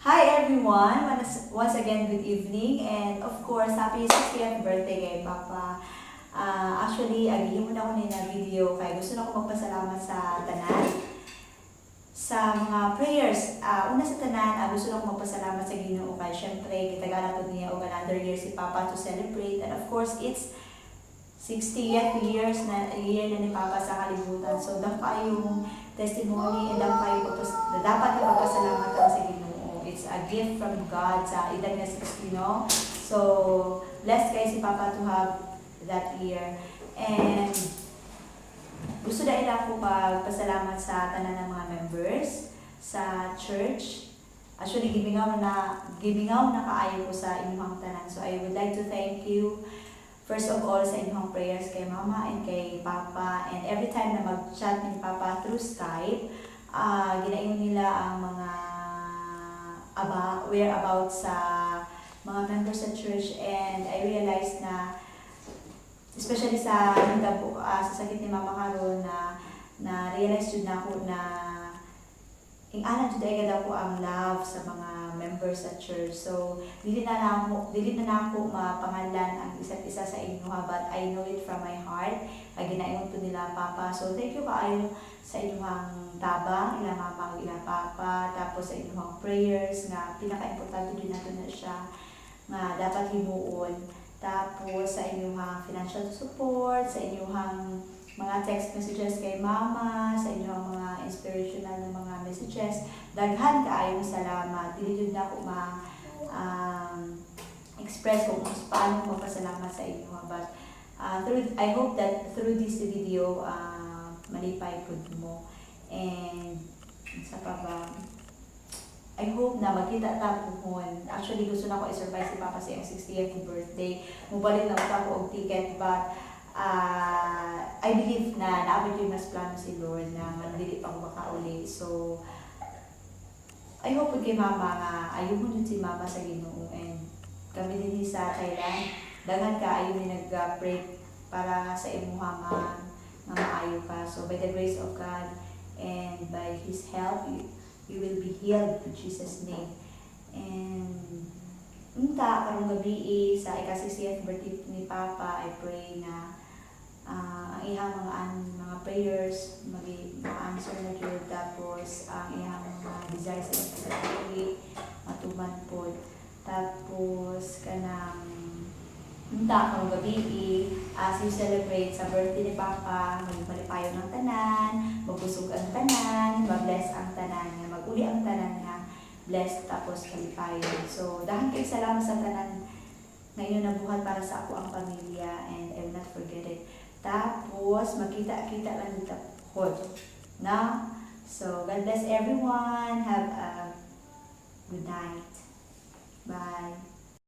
Hi everyone! Once again, good evening and of course, happy 60th birthday kay Papa. Actually, agihimon ako na video kay gusto na ko magpasalamat sa tanan sa mga prayers. Una sa tanan, gusto na ko magpasalamat sa Ginoo kay syempre kitagala ko niya og another year si Papa to celebrate, and of course it's 60th year na ni Papa sa kalibutan. So dapat yung testimony and dapat ipagpasalamat ako sa Ginoo. It's a gift from God sa edad niya 60, no? So, blessed kayo si Papa to have that year. And gusto dahil ako magpasalamat sa tanan ng mga members sa church. Actually, gibingaw na kaayo ko sa inyong tanan. So, I would like to thank you first of all sa inyong prayers kay Mama and kay Papa. And every time na mag-chat ni Papa through Skype, ginayon nila ang mga whereabouts sa mga members sa church, and I realized na especially sa sakit ni Mama karon na realize jud nako na ingana jud ay ako ang love sa mga members sa church. So dili na nako mapangalan ang isa't isa sa inyo, but I know it from my heart. Ginaingon po nila Papa. So thank you kaayo sa inyong tabang, ila Mama, ila Papa, tapos sa inyong prayers nga pinaka-importante din nato na siya nga dapat himuon. Tapos sa inyong financial support, sa inyong mga text messages kay Mama, sa inyong mga inspirational na mga messages, daghan kaayong salamat. Dili jud na ko express kung paano ko pasalamat sa inyo, but I hope that through this video malipay pud mo, and sa pa ba, I hope na magkita ta puhon. Actually, gusto na ko i-surprise si Papa sa iyong 60th birthday. Mubalik na ako og ticket, but I believe na naabot yung mas plano si Lord na mandili pa ko makauli. So, I hope kay Mama nga ayun mo si Mama sa Ginoo, and kami din sa Thailand. Dagan ka ayun ni nag-pray para sa imong nga maayo ka. So, by the grace of God and by His help, you will be healed in Jesus' name. And karong gabi sa ika-60th birthday ni Papa, I pray na ang iyang mga prayers ma-answer na Lord, tapos ang iyang mga desires sa pagkakulit matuman po. Tapos kanang karong gabi as you celebrate sa birthday ni Papa, magpalipayo ng tanan, magpusog ang tanan, mag-bless ang tanan, mag-uli ang tanan nga blessed tapos palipayo. So dahil kayo salamat sa tanan ngayon na buhat para sa ako ang pamilya, and I will not forget it. Tapos magkita-kita lang dito na. So God bless everyone. Have a good night. Bye.